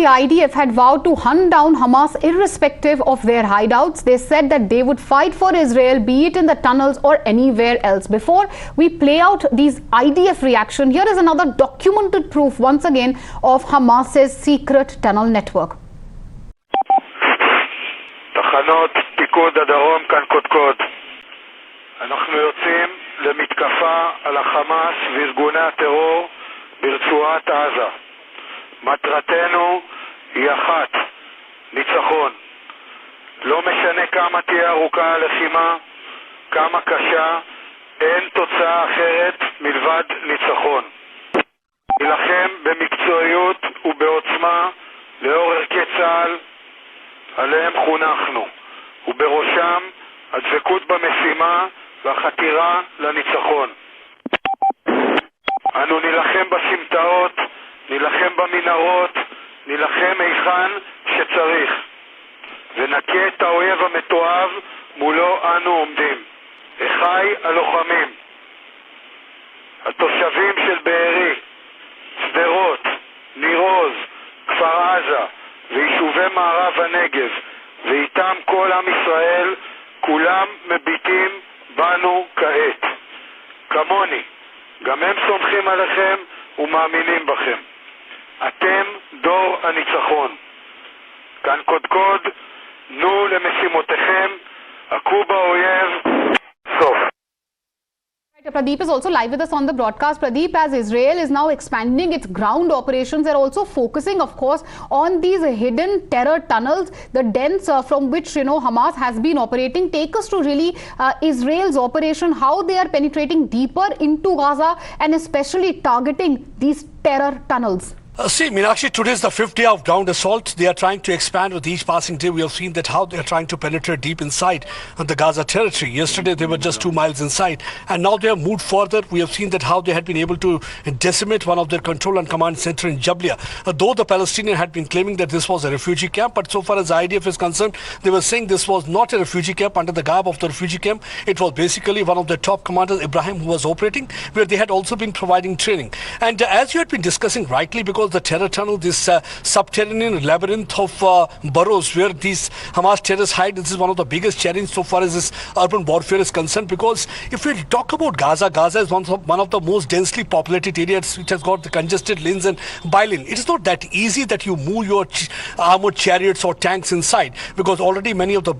the IDF had vowed to hunt down Hamas irrespective of their hideouts. They said that they would fight for Israel, be it in the tunnels or anywhere else. Before we play out these IDF reaction, here is another documented proof once again of Hamas's secret tunnel network. תחנות פיקוד הדרום כאן קודקוד. אנחנו יוצאים למתקפה על החמאס וארגוני הטרור ברצועת עזה. מטרתנו היא אחת, ניצחון. לא משנה כמה תהיה ארוכה הלחימה, כמה קשה, אין תוצאה אחרת מלבד ניצחון. נילחם במקצועיות ובעוצמה לאור ערכי צה"ל עליהם חונכנו, ובראשם הדבקות במשימה והחתירה לניצחון. אנו נילחם בסמטאות, נילחם במנהרות, נילחם היכן שצריך, ונכה את האויב המתועב מולו אנו עומדים. אחי הלוחמים, התושבים של בארי, שדרות, ניר עוז, כפר עזה ויישובי מערב הנגב, ואיתם כל עם ישראל, כולם מביטים בנו כעת. כמוני, גם הם סומכים עליכם ומאמינים בכם. אתם דור הניצחון. כאן קודקוד, נו למשימותיכם, הכו באויב, סוף. Pradeep is also live with us on the broadcast. Pradeep, as Israel is now expanding its ground operations, they're also focusing, of course, on these hidden terror tunnels, the dens from which, Hamas has been operating. Take us to really Israel's operation, how they are penetrating deeper into Gaza and especially targeting these terror tunnels. See, Meenakshi, today is the 5th day of ground assault. They are trying to expand with each passing day. We have seen that how they are trying to penetrate deep inside the Gaza territory. Yesterday, they were just 2 miles inside. And now they have moved further. We have seen that how they had been able to decimate one of their control and command center in Jablia. Though the Palestinians had been claiming that this was a refugee camp, but so far as the IDF is concerned, they were saying this was not a refugee camp under the garb of the refugee camp. It was basically one of the top commanders, Ibrahim, who was operating, where they had also been providing training. And as you had been discussing rightly, because the terror tunnel, this subterranean labyrinth of burrows where these Hamas terrorists hide, this is one of the biggest challenges so far as this urban warfare is concerned. Because if we talk about Gaza, Gaza is one of the most densely populated areas which has got the congested lanes and bylane. It is not that easy that you move your armored chariots or tanks inside, because already many of the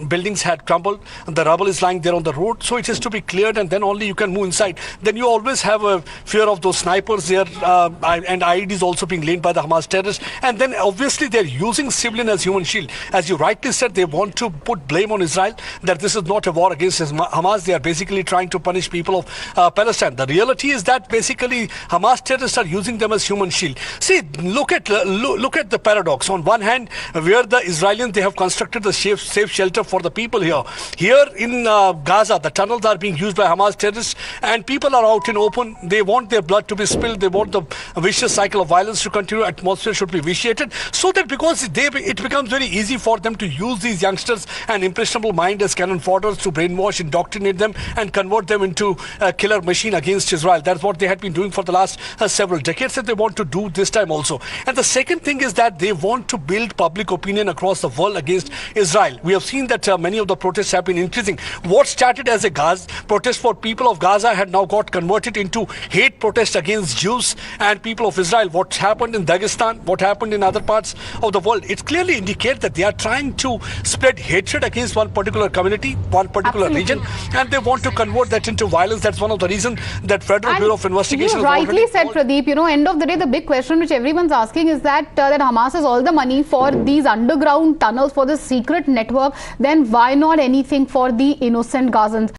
buildings had crumbled and the rubble is lying there on the road. So it has to be cleared and then only you can move inside. Then you always have a fear of those snipers there and IEDs also being laid by the Hamas terrorists. And then obviously they're using civilian as human shield. As you rightly said, they want to put blame on Israel that this is not a war against Hamas. They are basically trying to punish people of Palestine. The reality is that basically Hamas terrorists are using them as human shield. See, look at the paradox. On one hand, where the Israelis, they have constructed the safe shelter for the people here. Here in Gaza, the tunnels are being used by Hamas terrorists and people are out in open. They want their blood to be spilled. They want the vicious cycle of violence to continue. Atmosphere should be vitiated, so that because it becomes very easy for them to use these youngsters and impressionable mind as cannon fodder to brainwash, indoctrinate them and convert them into a killer machine against Israel. That's what they had been doing for the last several decades, and they want to do this time also. And the second thing is that they want to build public opinion across the world against Israel. We have seen that many of the protests have been increasing. What started as a Gaza protest for people of Gaza had now got converted into hate protest against Jews and people of Israel. What happened in Dagestan, what happened in other parts of the world, it clearly indicates that they are trying to spread hatred against one particular community, one particular region, and they want to convert that into violence. That's one of the reasons that Federal Bureau of Investigation you rightly said, Pradeep, end of the day, the big question which everyone's asking is that Hamas has all the money for these underground tunnels, for this secret network, then why not anything for the innocent Gazans?